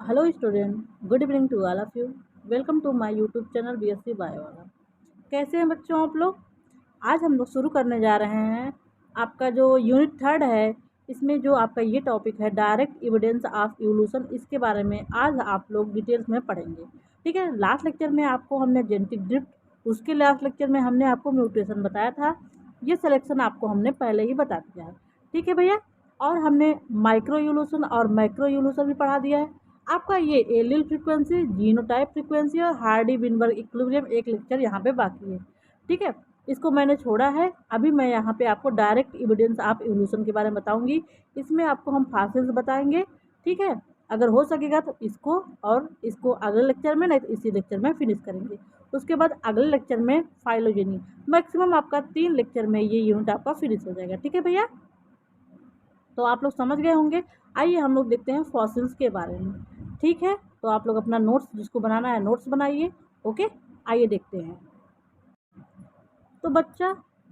Hello student, good evening to all of you. Welcome to my YouTube channel BSc bio वाला। कैसे हैं बच्चों आप लोग? आज हम लोग शुरू करने जा रहे हैं आपका जो यूनिट थर्ड है। इसमें जो आपका ये टॉपिक है डायरेक्ट एविडेंस ऑफ इवोल्यूशन, इसके बारे में आज आप लोग डिटेल्स में पढ़ेंगे। ठीक है, लास्ट लेक्चर में आपको हमने जेनेटिक ड्रिफ्ट, उसके लास्ट लेक्चर में हमने आपको म्यूटेशन बताया था। ये सिलेक्शन आपको हमने पहले ही बता दिया है। ठीक है भैया, और हमने माइक्रो इवोल्यूशन और मैक्रो इवोल्यूशन भी पढ़ा दिया है। आपका ये एलिल फ्रीक्वेंसी, जीनोटाइप फ्रीक्वेंसी और हार्डी विनबर्ग इक्विलिब्रियम एक लेक्चर यहाँ पे बाकी है। ठीक है, इसको मैंने छोड़ा है। अभी मैं यहाँ पे आपको डायरेक्ट एविडेंस ऑफ इवोल्यूशन के बारे में बताऊंगी। इसमें आपको हम फॉसिल्स बताएंगे। ठीक है, अगर हो सकेगा तो इसको और इसको अगले लेक्चर में, नहीं तो इसी लेक्चर में फिनिश करेंगे। उसके बाद अगले लेक्चर में फाइलोजेनी। मैक्सिमम आपका 3 लेक्चर में ये यूनिट आपका फिनिश हो जाएगा। ठीक है भैया, तो आप लोग समझ गए होंगे। आइए हम लोग देखते हैं फॉसिल्स के बारे में। ठीक है, तो आप लोग अपना नोट्स जिसको बनाना है नोट्स बनाइए। ओके, आइए देखते हैं। तो बच्चा,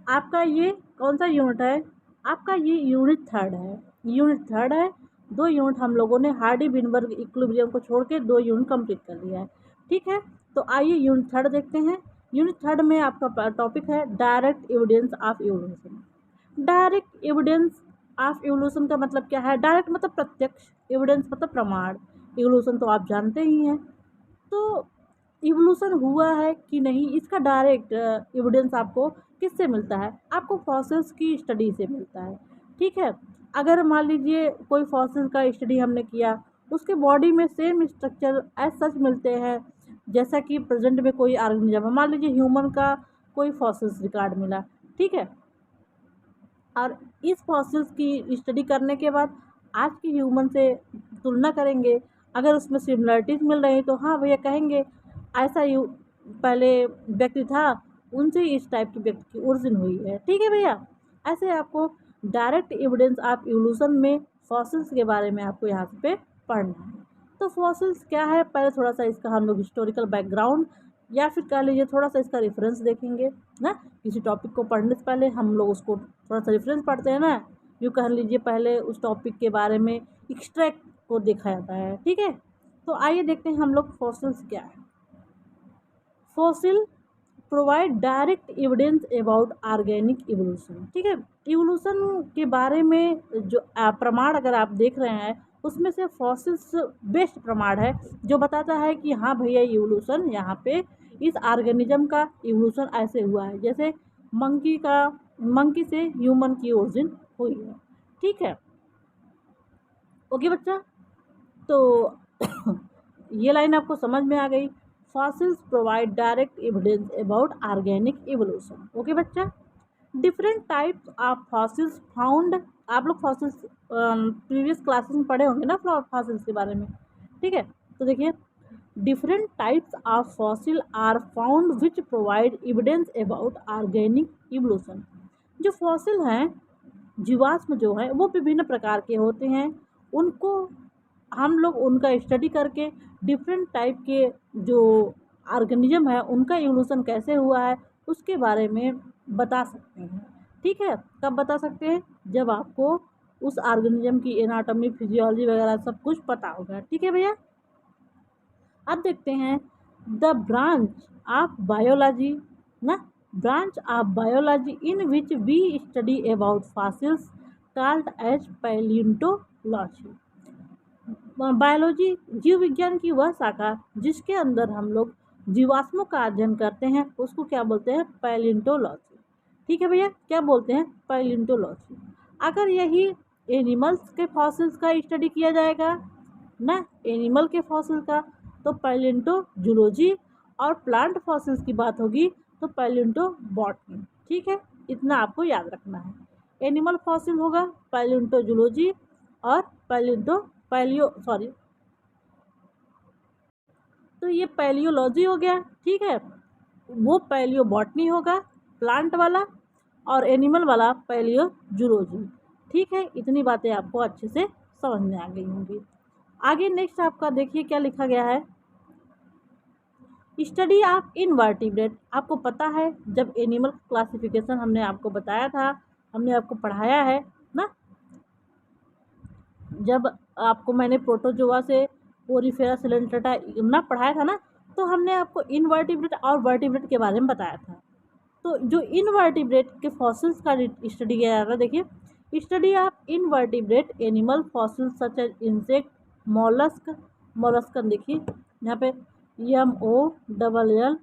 आपका ये कौन सा यूनिट है? आपका ये यूनिट थर्ड है। यूनिट थर्ड है। 2 यूनिट हम लोगों ने हार्डी विनबर्ग इक्विलिब्रियम को छोड़ के 2 यूनिट कंप्लीट कर लिया है। ठीक है, तो आइए यूनिट थर्ड देखते हैं। यूनिट थर्ड में आपका टॉपिक है direct evidence of evolution. Direct evidence of evolution का मतलब क्या है? डायरेक्ट मतलब प्रत्यक्ष, एविडेंस मतलब प्रमाण। इवोल्यूशन तो आप जानते ही हैं। तो इवोल्यूशन हुआ है कि नहीं, इसका डायरेक्ट एविडेंस आपको किससे मिलता है? आपको फॉसिल्स की स्टडी से मिलता है। ठीक है, अगर मान लीजिए कोई फॉसिल का स्टडी हमने किया, उसके बॉडी में सेम स्ट्रक्चर एज सच मिलते हैं जैसा कि प्रेजेंट में कोई ऑर्गेनिज्म है। मान लीजिए ह्यूमन का कोई फॉसिल्स रिकॉर्ड मिला। ठीक है, और इस फॉसिल्स की स्टडी करने के बाद आज के ह्यूमन से तुलना करेंगे। अगर उसमें सिमिलरिटीज मिल रही तो हाँ भैया कहेंगे ऐसा पहले व्यक्ति था, उनसे ही इस टाइप की व्यक्ति की ओरिजिन हुई है। ठीक है भैया, ऐसे आपको डायरेक्ट एविडेंस ऑफ इवोल्यूशन में फॉसिल्स के बारे में आपको यहाँ पे पढ़ना है। तो फॉसिल्स क्या है, पहले थोड़ा सा इसका हम लोग हिस्टोरिकल बैकग्राउंड या फिर कह लीजिए थोड़ा सा इसका रेफरेंस देखेंगे ना। किसी टॉपिक को पढ़ने से पहले हम लोग उसको थोड़ा सा रेफरेंस पढ़ते हैं ना। यूँ कह लीजिए पहले उस टॉपिक के बारे में एक्सट्रैक्ट को देखा जाता है। ठीक है, तो आइए देखते हैं हम लोग फॉसिल्स क्या है। Fossil provide direct evidence about organic evolution. ठीक है, इवोल्यूशन के बारे में जो प्रमाण अगर आप देख रहे हैं, उसमें से फॉसिल्स बेस्ट प्रमाण है जो बताता है कि हाँ भैया इवोल्यूशन यहाँ पे इस ऑर्गेनिज्म का इवोल्यूशन ऐसे हुआ है, जैसे मंकी से ह्यूमन की ओरिजिन हुई है। ठीक है, ओके बच्चा, तो ये लाइन आपको समझ में आ गई। Fossils provide direct evidence about organic evolution. Okay बच्चा, different types of fossils found. आप लोग फॉसिल्स प्रीवियस क्लासेस में पढ़े होंगे ना फॉसिल्स के बारे में। ठीक है, तो देखिए different types of fossil are found which provide evidence about organic evolution. जो फॉसिल हैं, जीवाश्म जो है वो विभिन्न प्रकार के होते हैं। उनको हम लोग उनका स्टडी करके डिफरेंट टाइप के जो ऑर्गेनिज्म है उनका इवोल्यूशन कैसे हुआ है उसके बारे में बता सकते हैं। ठीक है, कब बता सकते हैं? जब आपको उस ऑर्गेनिज्म की एनाटॉमी, फिजियोलॉजी वगैरह सब कुछ पता होगा। ठीक है भैया, अब देखते हैं द ब्रांच ऑफ बायोलॉजी ना, branch of biology in which we study about fossils called as palaeontology. Biology जीव विज्ञान की वह शाखा जिसके अंदर हम लोग जीवाश्मों का अध्ययन करते हैं उसको क्या बोलते हैं? पैलियोंटोलॉजी। ठीक है भैया, क्या बोलते हैं? पैलियोंटोलॉजी। अगर यही एनिमल्स के फॉसिल्स का स्टडी किया जाएगा ना, एनिमल के फॉसिल का, तो पैलियोंटोजूलॉजी। और प्लांट फॉसिल्स की बात होगी तो पैलियोंटोबॉटनी। ठीक है, इतना आपको याद रखना है। एनिमल फॉसिल होगा पैलियोंटोजूलॉजी, और तो ये पैलियोलॉजी हो गया। ठीक है, वो पैलियोबॉटनी होगा प्लांट वाला, और एनिमल वाला पैलियोजूलॉजी। ठीक है, इतनी बातें आपको अच्छे से समझ में आ गई होंगी। आगे नेक्स्ट आपका देखिए क्या लिखा गया है। Study of invertebrate. आपको पता है जब एनिमल क्लासिफिकेशन हमने आपको बताया था, हमने आपको पढ़ाया है ना, जब आपको मैंने प्रोटोजोआ से पोरीफेरा सिलेंट्रेटा ना पढ़ाया था ना, तो हमने आपको इनवर्टिब्रेट और वर्टिब्रेट के बारे में बताया था। तो जो इनवर्टिब्रेट के फॉसिल्स का स्टडी किया जा रहा है, देखिए study of invertebrate animal fossils such as insect, mollusc, molluscan देखिए यहाँ पे MOLLUSC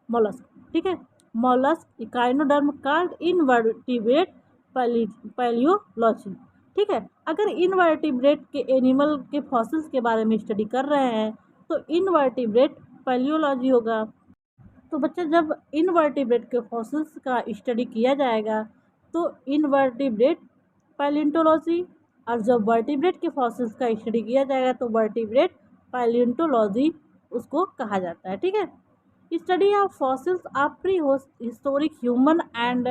मॉलस्क, ठीक है। Mollusc echinoderm called invertebrate palaeology, ठीक है। अगर इनवर्टिब्रेट के एनिमल के फॉसिल्स के बारे में स्टडी कर रहे हैं तो इनवर्टिब्रेट पैलियोलॉजी होगा। तो बच्चा जब इनवर्टिब्रेट के फॉसिल्स का स्टडी किया जाएगा तो इनवर्टिब्रेट पैलियोंटोलॉजी, और जब वर्टिब्रेट के फॉसिल्स का स्टडी किया जाएगा तो वर्टिब्रेट पैलियोंटोलॉजी उसको कहा जाता है, ठीक है। Study of fossils of pre historic human and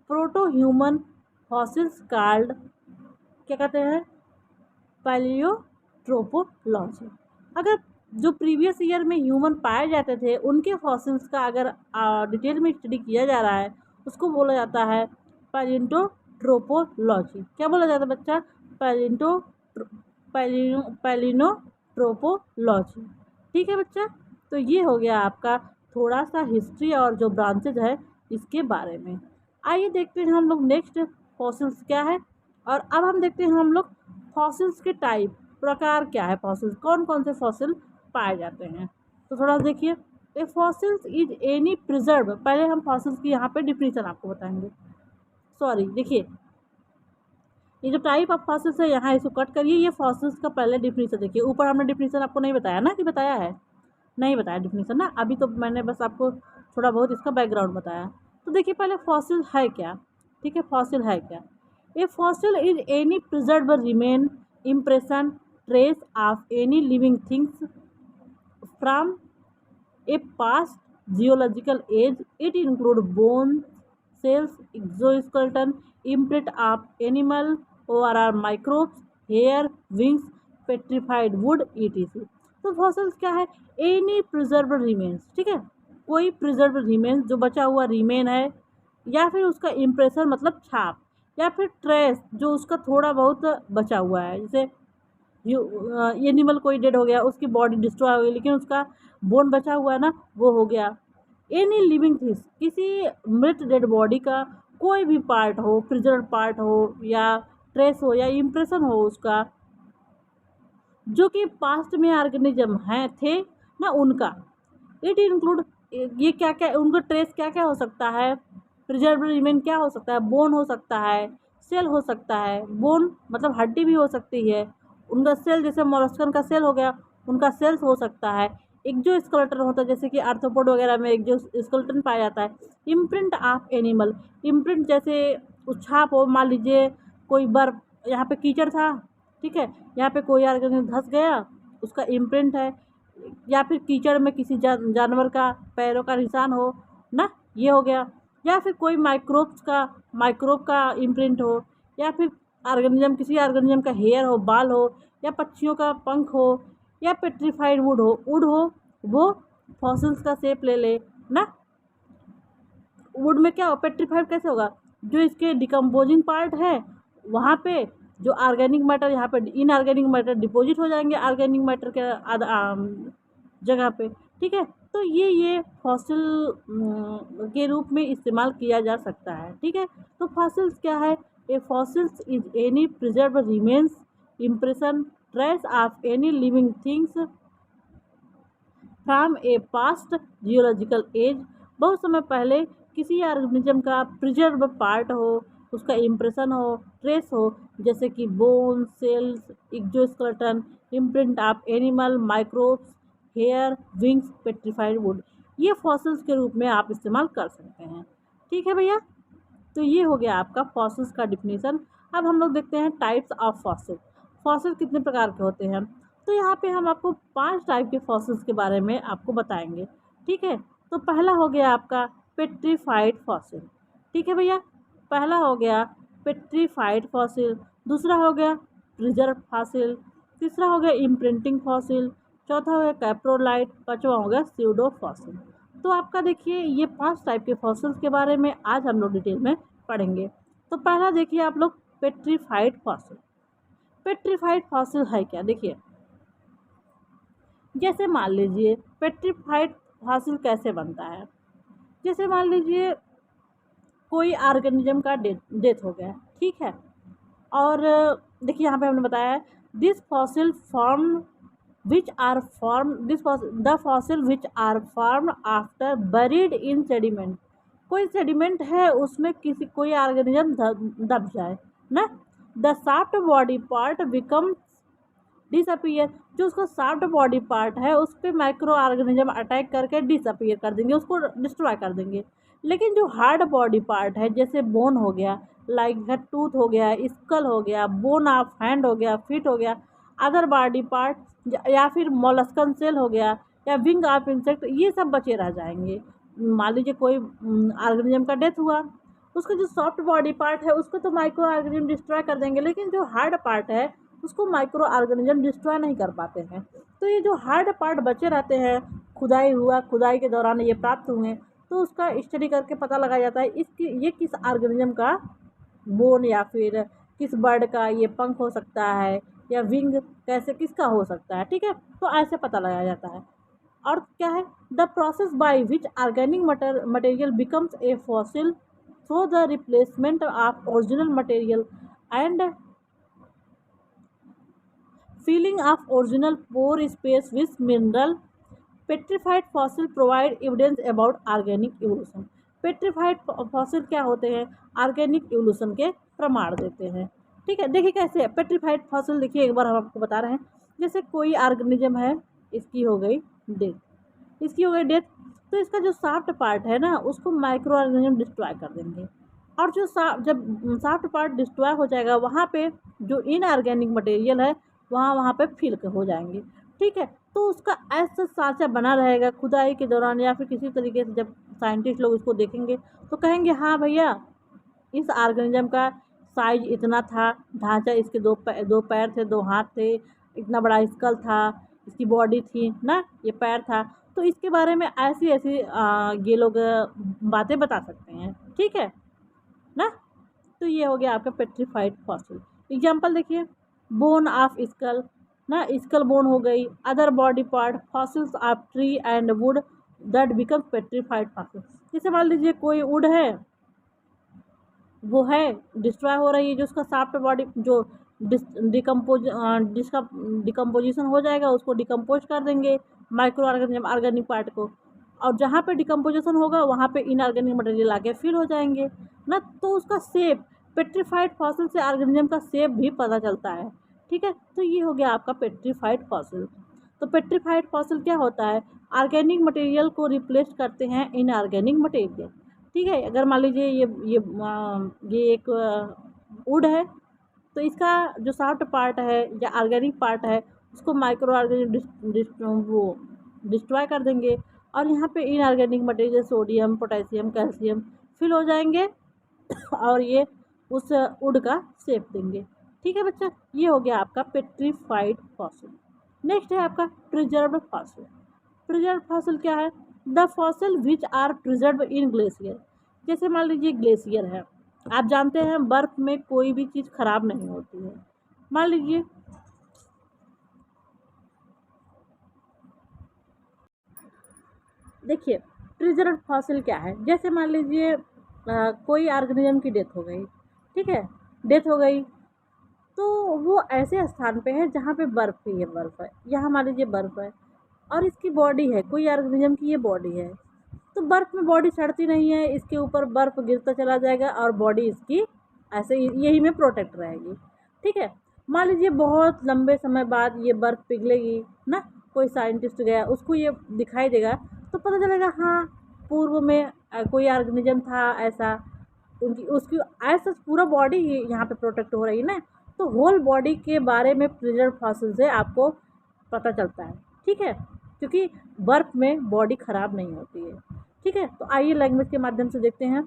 proto human fossils called क्या कहते हैं, पैलियोट्रोपोलॉजी। अगर जो प्रीवियस ईयर में ह्यूमन पाए जाते थे उनके फॉसिल्स का अगर डिटेल में स्टडी किया जा रहा है उसको बोला जाता है पैलियोट्रोपोलॉजी। क्या बोला जाता है बच्चा, पैलियोट्रोपोलॉजी, ठीक है बच्चा। तो ये हो गया आपका थोड़ा सा हिस्ट्री और जो ब्रांचेज है इसके बारे में। आइए देखते हैं हम लोग नेक्स्ट फॉसिल्स क्या है, और अब हम देखते हैं हम लोग फॉसिल्स के टाइप, प्रकार क्या है, फॉसिल्स कौन कौन से फॉसिल पाए जाते हैं। तो थोड़ा देखिए, ए फॉसिल्स इज एनी प्रिजर्व, पहले हम फॉसिल्स की यहाँ पे डिफिनीशन आपको बताएंगे। सॉरी देखिए, ये जो टाइप ऑफ फॉसिल्स है यहाँ इसको कट करिए, ये फॉसिल्स का पहले डिफिनीशन देखिए। ऊपर हमने डिफिनीशन आपको नहीं बताया ना, कि बताया है, नहीं बताया डिफिनीशन ना, अभी तो मैंने बस आपको थोड़ा बहुत इसका बैकग्राउंड बताया। तो देखिए पहले फॉसिल है क्या, ठीक है, फॉसिल है क्या। A fossil is any preserve remain impression trace of any living things from a past geological age. It include bone, sales, exoskeleton, imprint of animal or are microbes, hair, wings, petrified wood etc। तो fossils क्या है, any preserve remains, ठीक है, कोई preserve remains जो बचा हुआ remain है, या फिर उसका इम्प्रेशन मतलब छाप, या फिर ट्रेस जो उसका थोड़ा बहुत बचा हुआ है। जैसे एनिमल कोई डेड हो गया, उसकी बॉडी डिस्ट्रॉय हो गई लेकिन उसका बोन बचा हुआ है ना, वो हो गया। एनी लिविंग थिंग्स, किसी मृत डेड बॉडी का कोई भी पार्ट हो, प्रिजर्व पार्ट हो या ट्रेस हो या इम्प्रेशन हो उसका, जो कि पास्ट में ऑर्गेनिज्म हैं थे ना उनका। इट इंक्लूड, ये क्या क्या उनका ट्रेस क्या क्या हो सकता है, प्रिजर्व रिमेन क्या हो सकता है, बोन हो सकता है, सेल हो सकता है, बोन मतलब हड्डी भी हो सकती है, उनका सेल जैसे मोलस्कन का सेल हो गया, उनका सेल्स हो सकता है, एक जो स्केलेटन होता है जैसे कि आर्थ्रोपोड वगैरह में एक जो स्केलेटन पाया जाता है। इम्प्रिंट ऑफ एनिमल, इम्प्रिंट जैसे छाप हो, मान लीजिए कोई बर्फ, यहाँ पे कीचड़ था, ठीक है, यहाँ पे कोई ऑर्गेनिज्म धंस गया, उसका इम्प्रिंट है, या फिर कीचड़ में किसी जानवर का पैरों का निशान हो ना, ये हो गया। या फिर कोई माइक्रोब का इम्प्रिंट हो, या फिर ऑर्गेनिज्म किसी ऑर्गेनिज्म का हेयर हो, बाल हो, या पक्षियों का पंख हो, या पेट्रीफाइड वुड हो, वो फॉसिल्स का शेप ले ले ना। वुड में क्या हो, पेट्रीफाइड कैसे होगा, जो इसके डिकम्पोजिंग पार्ट है वहाँ पे जो ऑर्गेनिक मैटर, यहाँ पे इनऑर्गेनिक मैटर डिपॉजिट हो जाएंगे ऑर्गेनिक मैटर के जगह पे, ठीक है। तो ये फॉसिल के रूप में इस्तेमाल किया जा सकता है, ठीक है। तो फॉसिल्स क्या है, a fossils is any preserve remains impression trace of any living things from a past geological age, बहुत समय पहले किसी ऑर्गेनिज्म का प्रिजर्व पार्ट हो, उसका इम्प्रेशन हो, ट्रेस हो, जैसे कि bone, sales, exoskeleton, imprint of animal, microbes, hair, wings, petrified wood, ये फॉसिल्स के रूप में आप इस्तेमाल कर सकते हैं, ठीक है भैया। तो ये हो गया आपका फॉसिल्स का डिफिनीशन। अब हम लोग देखते हैं टाइप्स ऑफ फॉसिल, फॉसिल कितने प्रकार के होते हैं। तो यहाँ पे हम आपको 5 टाइप के फॉसिल्स के बारे में आपको बताएंगे, ठीक है। तो पहला हो गया आपका पेट्रीफाइड फॉसिल, ठीक है भैया, पहला हो गया पेट्रीफाइड फॉसिल, दूसरा हो गया प्रिजर्व फॉसिल, तीसरा हो गया इम्प्रिंटिंग फॉसिल, चौथा हो गया कैप्रोलाइट, पांचवा हो गया स्यूडो फॉसिल। तो आपका देखिए ये 5 टाइप के फॉसिल्स के बारे में आज हम लोग डिटेल में पढ़ेंगे। तो पहला देखिए आप लोग पेट्रीफाइड फॉसिल। पेट्रीफाइड फॉसिल है क्या, देखिए जैसे मान लीजिए पेट्रीफाइड फॉसिल कैसे बनता है। जैसे मान लीजिए कोई ऑर्गेनिज्म का डेथ हो गया, ठीक है, और देखिए यहाँ पे हमने बताया है this fossil form which are form this the fossil which are form after buried in sediment. कोई सेडिमेंट है उसमें किसी कोई ऑर्गेनिज्म दब जाए ना, the soft body part become disappear. जो उसका सॉफ्ट बॉडी पार्ट है उस पर माइक्रो ऑर्गेनिज्म अटैक करके डिसअपियर कर देंगे, उसको डिस्ट्रॉय कर देंगे। लेकिन जो हार्ड बॉडी पार्ट है जैसे बोन हो गया, लाइक टूथ हो गया, स्कल हो गया, बोन ऑफ हैंड हो गया, फीट हो गया, अदर बॉडी पार्ट या फिर मोलस्कन सेल हो गया या विंग ऑफ इंसेक्ट, ये सब बचे रह जाएंगे। मान लीजिए कोई ऑर्गेनिज्म का डेथ हुआ, उसका जो सॉफ्ट बॉडी पार्ट है उसको तो माइक्रो ऑर्गेनिज्म डिस्ट्रॉय कर देंगे, लेकिन जो हार्ड पार्ट है उसको माइक्रो ऑर्गेनिज्म डिस्ट्रॉय नहीं कर पाते हैं। तो ये जो हार्ड पार्ट बचे रहते हैं, खुदाई हुआ, खुदाई के दौरान ये प्राप्त हुए, तो उसका स्टडी करके पता लगाया जाता है इसकी ये किस ऑर्गेनिज्म का बोन या फिर किस बर्ड का ये पंख हो सकता है या विंग कैसे किसका हो सकता है, ठीक है। तो ऐसे पता लगाया जाता है। और क्या है, the process by which organic material becomes a fossil through the replacement of original material and filling of original pore space with mineral. Petrified fossil provide evidence about organic evolution. Petrified fossil क्या होते हैं, organic evolution के प्रमाण देते हैं, ठीक है। देखिए कैसे पेट्रीफाइड फॉसिल, देखिए एक बार हम आपको बता रहे हैं। जैसे कोई ऑर्गेनिज्म है, इसकी हो गई डेथ, तो इसका जो सॉफ्ट पार्ट है ना उसको माइक्रो ऑर्गेनिज्म डिस्ट्रॉय कर देंगे, और जो जब सॉफ्ट पार्ट डिस्ट्रॉय हो जाएगा वहाँ पे जो इनऑर्गेनिक मटेरियल है वहाँ पे फिल हो जाएंगे, ठीक है। तो उसका ऐसा सांचा बना रहेगा खुदाई के दौरान, या फिर किसी तरीके से जब साइंटिस्ट लोग इसको देखेंगे तो कहेंगे हाँ भैया इस ऑर्गेनिज्म का साइज इतना था, ढांचा इसके दो पैर थे, दो हाथ थे, इतना बड़ा स्कल था, इसकी बॉडी थी ना, ये पैर था। तो इसके बारे में ऐसी ऐसी ये लोग बातें बता सकते हैं, ठीक है ना। तो ये हो गया आपका पेट्रीफाइड फॉसिल। एग्जाम्पल देखिए, बोन ऑफ स्कल ना, स्कल बोन हो गई, other body part, fossils of tree and would that become petrified fossil. जैसे मान लीजिए कोई वुड है, वो है डिस्ट्रॉय हो रही है, जो उसका सॉफ्ट बॉडी जो जिसका डिकम्पोजिशन हो जाएगा उसको डिकम्पोज कर देंगे माइक्रो ऑर्गेनिक पार्ट को, और जहाँ पे डिकम्पोजिशन होगा वहाँ पे इनऑर्गेनिक मटेरियल आके फिल हो जाएंगे ना। तो उसका शेप, पेट्रीफाइड फॉसिल से ऑर्गेनिज्म का शेप भी पता चलता है, ठीक है। तो ये हो गया आपका पेट्रीफाइड फॉसिल। तो पेट्रीफाइड फॉसिल क्या होता है, ऑर्गेनिक मटेरियल को रिप्लेस करते हैं इनऑर्गेनिक मटेरियल, ठीक है। अगर मान लीजिए ये एक वुड है, तो इसका जो सॉफ्ट पार्ट है या ऑर्गेनिक पार्ट है उसको माइक्रो ऑर्गेनिक वो डिस्ट्रॉय कर देंगे, और यहाँ पे inorganic material sodium, potassium, calcium fill हो जाएंगे और ये उस वुड का शेप देंगे, ठीक है बच्चा। ये हो गया आपका पेट्रीफाइड फॉसिल। नेक्स्ट है आपका प्रिजर्व्ड फॉसिल। प्रिजर्व्ड फॉसिल क्या है, the fossil which are preserve in glacier. जैसे मान लीजिए ग्लेशियर है, आप जानते हैं बर्फ में कोई भी चीज़ खराब नहीं होती है। मान लीजिए देखिए प्रिजर्व फॉसिल क्या है, जैसे मान लीजिए कोई ऑर्गेनिज्म की डेथ हो गई, ठीक है, डेथ हो गई, तो वो ऐसे स्थान पे है जहाँ पे बर्फ़ ही है, बर्फ़ है, यहाँ मान लीजिए बर्फ़ है और इसकी बॉडी है, कोई ऑर्गेनिज्म की ये बॉडी है, तो बर्फ़ में बॉडी सड़ती नहीं है, इसके ऊपर बर्फ़ गिरता चला जाएगा और बॉडी इसकी ऐसे यही में प्रोटेक्ट रहेगी, ठीक है। मान लीजिए बहुत लंबे समय बाद ये बर्फ़ पिघलेगी ना, कोई साइंटिस्ट गया उसको ये दिखाई देगा तो पता चलेगा हाँ पूर्व में कोई ऑर्गेनिज्म था ऐसा, उनकी उसकी ऐसा पूरा बॉडी यहाँ पे प्रोटेक्ट हो रही है ना। तो होल बॉडी के बारे में प्रिजर्व फॉसिल से आपको पता चलता है, ठीक है, क्योंकि बर्फ़ में बॉडी ख़राब नहीं होती है, ठीक है। तो आइए लैंग्वेज के माध्यम से देखते हैं।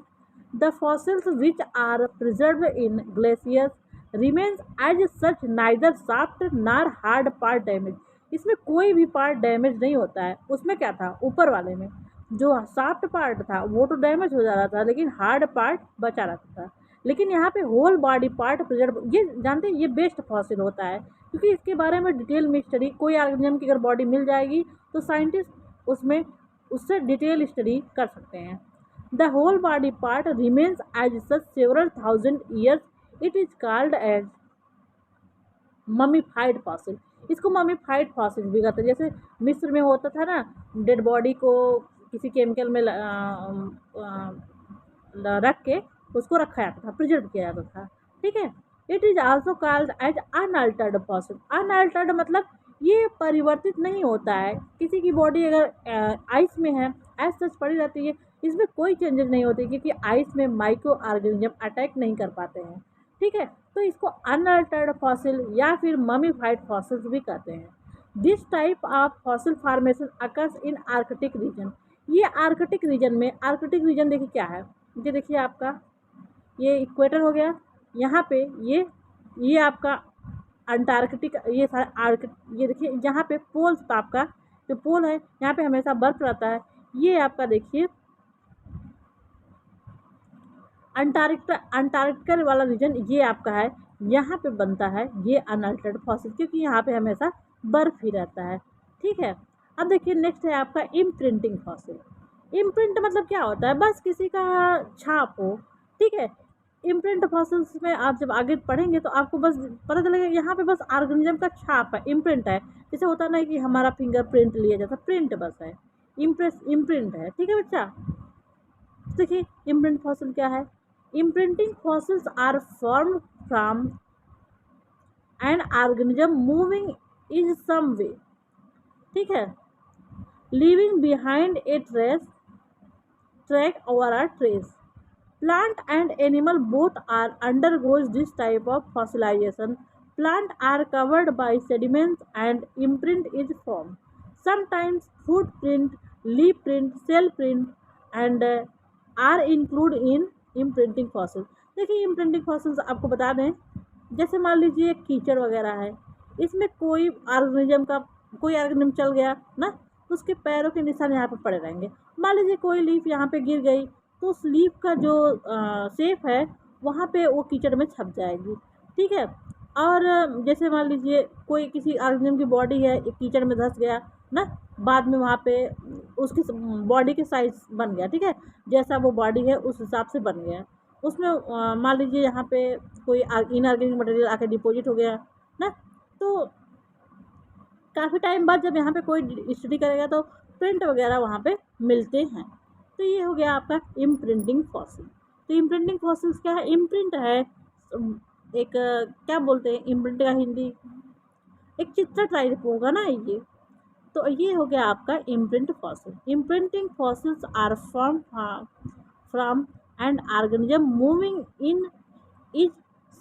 The fossils which are preserve in glaciers remains as such neither soft nor hard part damage. इसमें कोई भी पार्ट डैमेज नहीं होता है। उसमें क्या था, ऊपर वाले में जो सॉफ्ट पार्ट था वो तो डैमेज हो जा रहा था, लेकिन हार्ड पार्ट बचा रहता था। लेकिन यहाँ पे होल बॉडी पार्ट प्रिजर्व, ये जानते हैं ये बेस्ट फॉसिल होता है, क्योंकि इसके बारे में डिटेल में स्टडी, कोई ऑर्गेनिज्म की अगर बॉडी मिल जाएगी तो साइंटिस्ट उसमें उससे डिटेल स्टडी कर सकते हैं। The whole body part remains as such several thousand years, it is called as mummified fossil. इसको ममीफाइड फॉसिल भी कहते हैं। जैसे मिस्र में होता था ना, डेड बॉडी को किसी केमिकल में रख के उसको रखा जाता था, प्रिजर्व किया जाता था, ठीक है। It is also called as unaltered fossil. Unaltered मतलब ये परिवर्तित नहीं होता है। किसी की बॉडी अगर आइस में है, एज सच पड़ी रहती है, इसमें कोई चेंजेस नहीं होती, क्योंकि आइस में माइक्रो ऑर्गेनिज्म अटैक नहीं कर पाते हैं, ठीक है। तो इसको अनअल्टर्ड फॉसिल या फिर ममीफाइड फॉसिल्स भी कहते हैं। This type of fossil formation occurs in Arctic region. ये आर्कटिक रीजन में, आर्कटिक रीजन देखिए क्या है, ये देखिए आपका ये इक्वेटर हो गया, यहाँ पे ये आपका अंटार्कटिक, ये सारा ये देखिए जहाँ पे पोल्स का आपका जो पोल है, यहाँ पे हमेशा बर्फ रहता है। ये आपका देखिए अंटार्कटिका वाला रीजन ये आपका है, यहाँ पे बनता है ये अनअल्टर्ड फॉसिल, क्योंकि यहाँ पे हमेशा बर्फ ही रहता है, ठीक है। अब देखिए नेक्स्ट है आपका इम्प्रिंटिंग फॉसिल। इम्प्रिंट मतलब क्या होता है, बस किसी का छाप हो, ठीक है। इम्प्रिंट फॉसिल्स में आप जब आगे पढ़ेंगे तो आपको बस पता चलेगा यहाँ पे बस ऑर्गेनिज्म का छाप है, इम्प्रिंट है। जैसे होता ना कि हमारा फिंगर प्रिंट लिया जाता, प्रिंट बस है, इम्प्रिंट है, ठीक है बच्चा। देखिए इम्प्रिंट फॉसिल क्या है। Imprinting fossils are form from an organism moving in some way, ठीक है, leaving behind a track or a trace. Plant and animal both are undergoes this type of fossilization. Plant are covered by sediments and imprint is formed. Sometimes footprint, leaf print, cell print and are included in imprinting fossils. देखिए imprinting fossils आपको बता दें, जैसे मान लीजिए कीचड़ वगैरह है, इसमें कोई ऑर्गेनिज्म चल गया ना, तो उसके पैरों के निशान यहाँ पे पड़े रहेंगे। मान लीजिए कोई लीफ यहाँ पे गिर गई, तो उस लीफ का जो शेप है वहाँ पे वो कीचड़ में छप जाएगी, ठीक है। और जैसे मान लीजिए कोई किसी ऑर्गेनिज्म की बॉडी है, एक कीचड़ में धंस गया ना, बाद में वहाँ पे उसकी बॉडी के साइज बन गया, ठीक है, जैसा वो बॉडी है उस हिसाब से बन गया। उसमें मान लीजिए यहाँ पे कोई इनऑर्गेनिक मटेरियल आके डिपॉजिट हो गया ना, तो काफ़ी टाइम बाद जब यहाँ पे कोई स्टडी करेगा तो प्रिंट वगैरह वहाँ पे मिलते हैं। तो ये हो गया आपका इम्प्रिंटिंग फॉसिल। तो इम्प्रिंटिंग फॉसिल्स क्या है, इम्प्रिंट है एक क्या बोलते हैं इम्प्रिंट का हिंदी, एक चित्र टाइप होगा ना ये। तो ये हो गया आपका imprint fossil. Imprinting fossils are form from an organism moving in is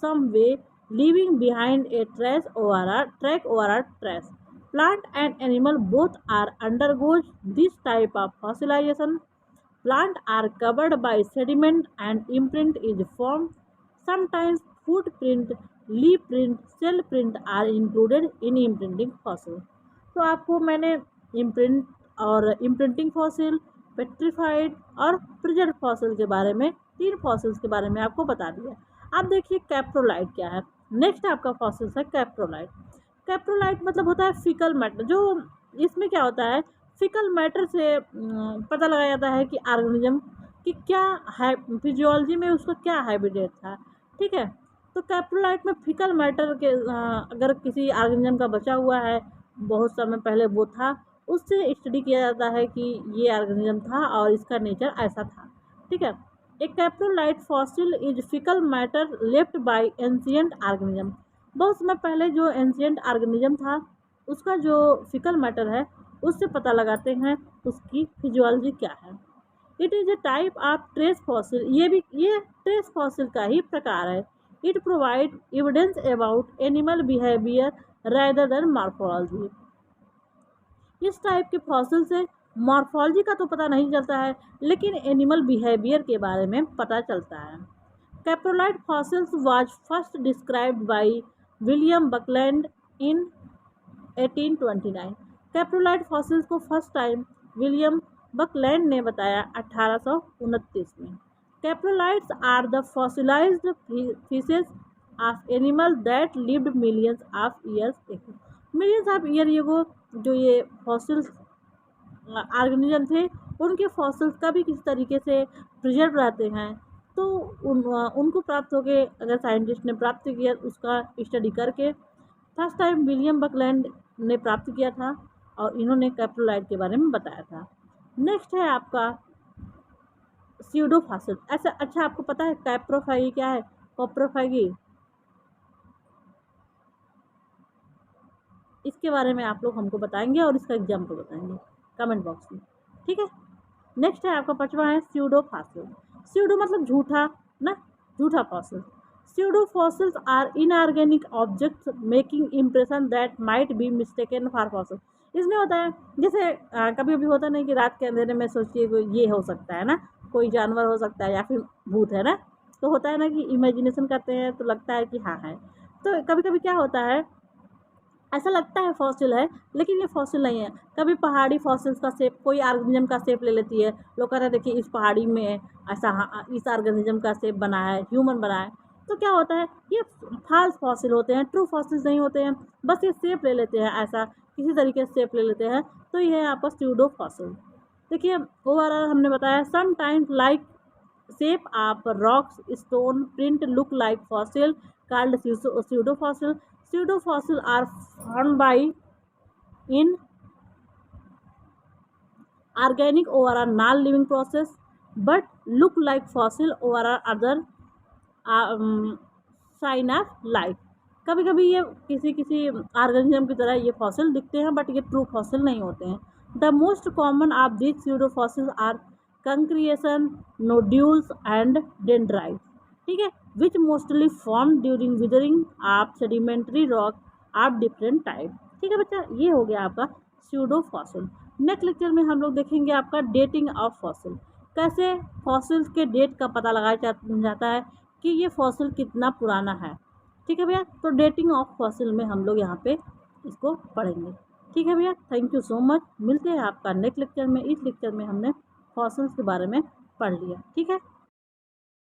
some way, leaving behind a track or a trace. Plant and animal both are undergoes this type of fossilization. Plant are covered by sediment and imprint is formed. Sometimes footprint, leaf print, cell print are included in imprinting fossil. तो आपको मैंने imprint और imprinting fossil, petrified और preserve fossil के बारे में, 3 fossils के बारे में आपको बता दिया। अब देखिए कैप्रोलाइट क्या है। नेक्स्ट आपका फॉसिल्स है कैप्रोलाइट। कैप्रोलाइट मतलब होता है फिकल मैटर। जो इसमें क्या होता है, फिकल मैटर से पता लगाया जाता है कि ऑर्गेनिज्म की क्या है, फिजियोलॉजी में उसका क्या हैबिटेट था, ठीक है। तो कैप्रोलाइट में फिकल मैटर के अगर किसी ऑर्गेनिज्म का बचा हुआ है, बहुत समय पहले वो था, उससे स्टडी किया जाता है कि ये ऑर्गेनिज्म था और इसका नेचर ऐसा था, ठीक है। A caprolite fossil is fecal matter left by ancient organism. बहुत समय पहले जो एंशियंट ऑर्गेनिज्म था उसका जो फिकल मैटर है उससे पता लगाते हैं उसकी फिजियोलॉजी क्या है। It is a type of trace fossil. ये ट्रेस फॉसिल का ही प्रकार है। It provide evidence about animal behaviour rather than morphology. इस टाइप के फॉसिल से मॉर्फोलॉजी का तो पता नहीं चलता है, लेकिन एनिमल बिहेवियर के बारे में पता चलता है। Coprolite fossils was first described by William Buckland in 1829। Coprolite fossils को फर्स्ट टाइम विलियम बकलैंड ने बताया 1829 में। Coprolites are the fossilised faeces of animal that lived millions of years ago. Millions of year ago जो ये fossils organism थे, उनके fossils का भी किसी तरीके से प्रिजर्व रहते हैं। तो उनको प्राप्त हो गए, अगर साइंटिस्ट ने प्राप्त किया उसका स्टडी करके, फर्स्ट टाइम विलियम बकलैंड ने प्राप्त किया था और इन्होंने कैप्रोलाइट के बारे में बताया था। नेक्स्ट है आपका स्यूडोफॉसिल। ऐसा अच्छा आपको पता है कैप्रोफाइगी क्या है? कॉप्रोफाइगी, इसके बारे में आप लोग हमको बताएंगे और इसका एग्जाम्पल बताएंगे कमेंट बॉक्स में, ठीक है। नेक्स्ट है आपका पांचवा है स्यूडोफॉसिल। स्यूडो मतलब झूठा ना, झूठा fossil. Pseudo fossils are inorganic objects making impression that might be mistaken for fossil. इसमें होता है जैसे कभी कभी होता नहीं कि रात के अंधेरे में सोचिए ये हो सकता है ना, कोई जानवर हो सकता है या फिर भूत है ना, तो होता है ना कि इमेजिनेशन करते हैं तो लगता है कि हाँ है। तो कभी कभी क्या होता है, ऐसा लगता है फॉसिल है लेकिन ये फॉसिल नहीं है। कभी पहाड़ी फॉसिल्स का शेप कोई ऑर्गेनिज्म का शेप ले लेती है, लोग कह रहे हैं देखिए इस पहाड़ी में ऐसा इस ऑर्गेनिज्म का शेप बना है, ह्यूमन बना है। तो क्या होता है, ये फॉल्स फॉसिल होते हैं, ट्रू फॉसिल्स नहीं होते हैं, बस ये शेप ले लेते हैं, ऐसा किसी तरीके से शेप ले लेते हैं। तो ये है आपका स्यूडो फॉसिल। देखिए ओवरऑल हमने बताया sometimes like shape of rocks, stone, print look like fossil called pseudofossil. Pseudofossil are found by in organic or a non-living process, but look like fossil or other sign of life. कभी कभी ये किसी किसी organism की तरह ये fossil दिखते हैं बट ये ट्रू फॉसिल नहीं होते हैं। The most common of this pseudofossils are concretion, nodules and dendrites, ठीक है, which mostly form during weathering of sedimentary rock of different type. ठीक है बच्चा, ये हो गया आपका स्यूडोफॉसिल। नेक्स्ट लेक्चर में हम लोग देखेंगे आपका डेटिंग ऑफ फॉसिल, कैसे फॉसिल्स के डेट का पता लगाया जाता है कि ये फॉसिल कितना पुराना है। ठीक है भैया, तो डेटिंग ऑफ फॉसिल में हम लोग यहाँ पे इसको पढ़ेंगे। ठीक है भैया, थैंक यू सो मच। मिलते हैं आपका नेक्स्ट लेक्चर में। इस लेक्चर में हमने फॉसिल्स के बारे में पढ़ लिया। ठीक है।